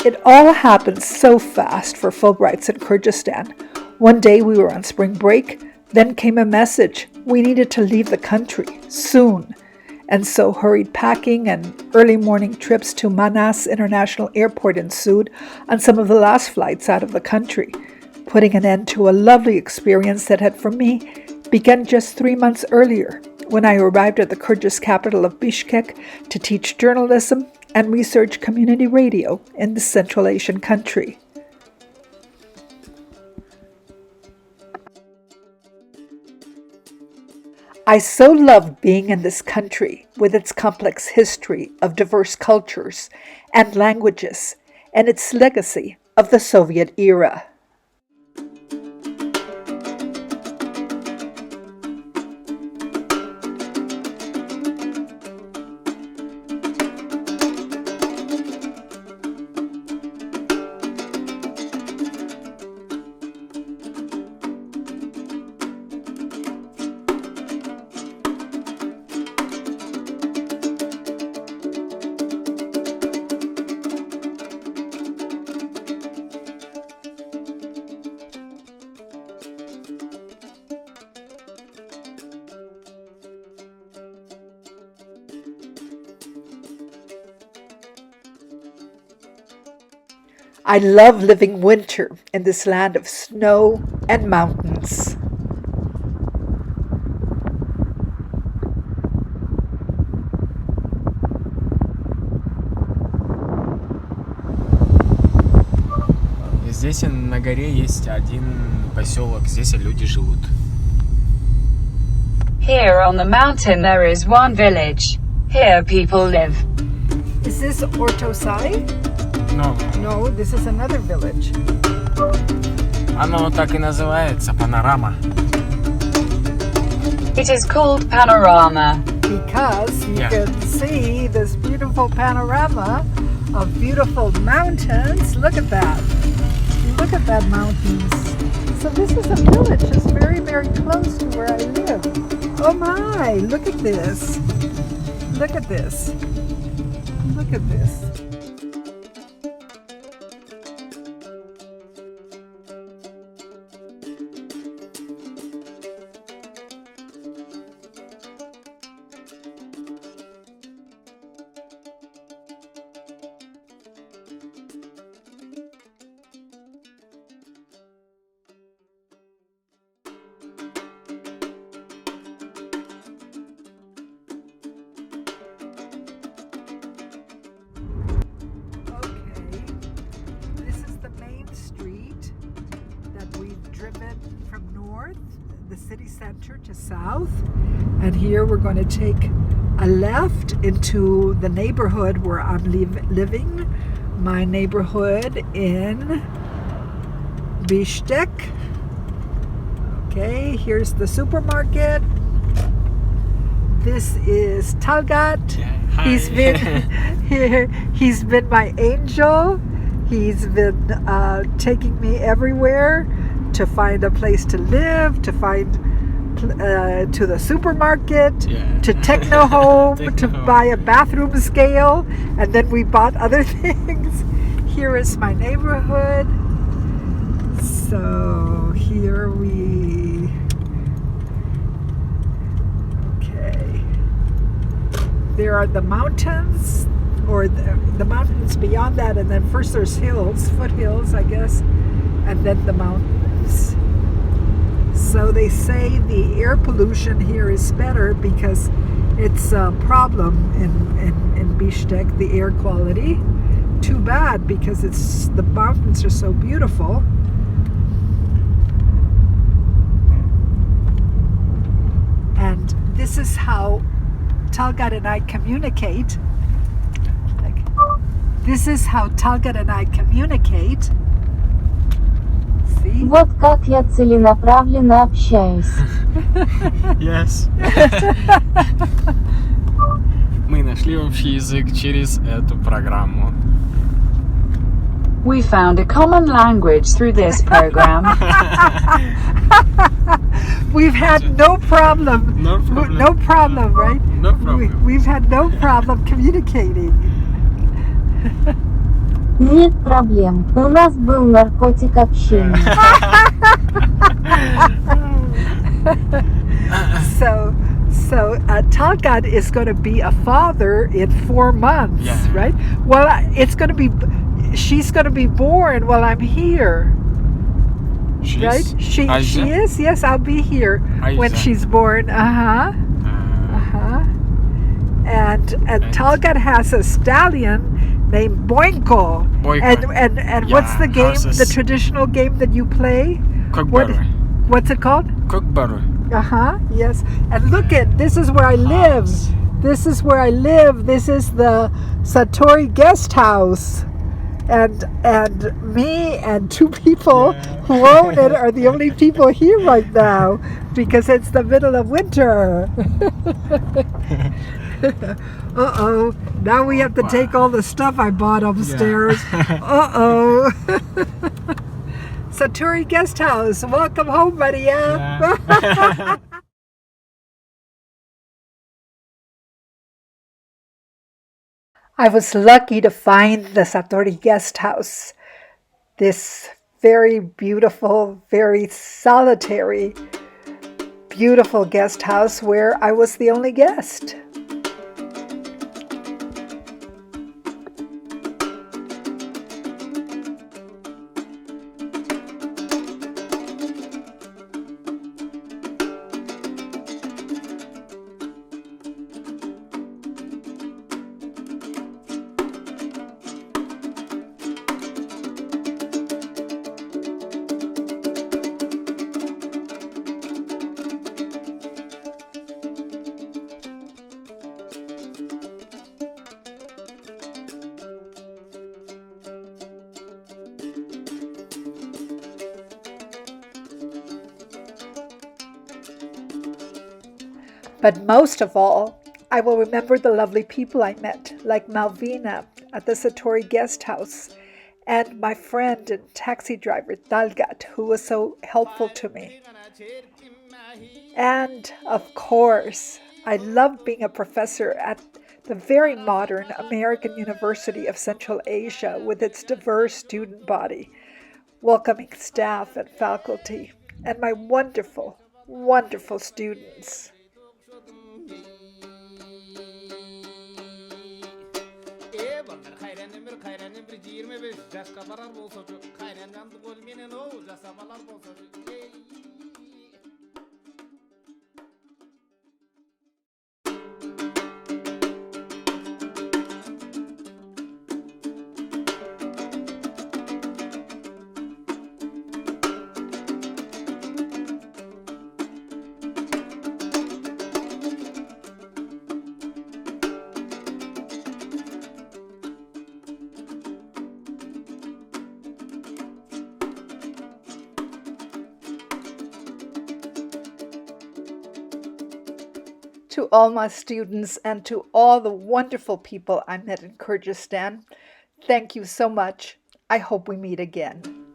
It all happened so fast for Fulbrights in Kyrgyzstan. One day we were on spring break, then came a message. We needed to leave the country, soon. And so hurried packing and early morning trips to Manas International Airport ensued on some of the last flights out of the country, putting an end to a lovely experience that had, for me, begun just 3 months earlier, when I arrived at the Kyrgyz capital of Bishkek to teach journalism and research community radio in the Central Asian country. I so loved being in this country with its complex history of diverse cultures and languages and its legacy of the Soviet era. I love living winter in this land of snow and mountains. Здесь на горе есть один поселок, здесь люди живут. Here on the mountain there is one village. Here people live. Is this Ortosai? No. No, this is another village. Оно так и называется, Панорама. It is called Panorama. Because you can see this beautiful panorama of beautiful mountains. Look at that. Look at that mountains. So this is a village just very, very close to where I live. Oh my, look at this. Look at this. Look at this. The city center to south, and here we're going to take a left into the neighborhood where I'm living, my neighborhood in Bishkek. Okay, here's the supermarket. This is Talgat. He's been here. He's been my angel. He's been taking me everywhere to find a place to live, to find to the supermarket, to Techno Home, to buy a bathroom scale, and then we bought other things. Here is my neighborhood. So here we, okay. There are the mountains, or the mountains beyond that, and then first there's hills, foothills, I guess, and then the mountains. So they say the air pollution here is better because it's a problem in Bishkek, the air quality. Too bad, because the mountains are so beautiful. And this is how Talgat and I communicate. This is how Talgat and I communicate. See? Вот как я целенаправленно общаюсь. Yes. Мы нашли общий язык через эту программу. We found a common language through this program. We've had no problem. No problem. No problem, right? No problem. We've had no problem communicating. Нет проблем. У нас был наркотик общения. So Talcott is going to be a father in 4 months, Yeah. right? Well, she's going to be born while I'm here, She's right? She Aisha? is. Yes, I'll be here when Aisha. she's born. And Talcott has a stallion named Boinko. Boyko. And what's Yeah, the game? horses. The traditional game that you play? Kookaburra. What's it called? Kookaburra. Yes. And look this is where I live. This is where I live. This is the Satori guest house. And me and 2 people who own it are the only people here right now because it's the middle of winter. Uh-oh. Now we have to take all the stuff I bought upstairs. Uh-oh. Satori guest house. Welcome home, Maria. Yeah. I was lucky to find the Satori guest house. This very beautiful, very solitary, beautiful guest house where I was the only guest. But most of all, I will remember the lovely people I met, like Malvina at the Satori guest house, and my friend and taxi driver Talgat, who was so helpful to me. And of course, I love being a professor at the very modern American University of Central Asia with its diverse student body, welcoming staff and faculty, and my wonderful, wonderful students. To all my students and to all the wonderful people I met in Kyrgyzstan, thank you so much. I hope we meet again.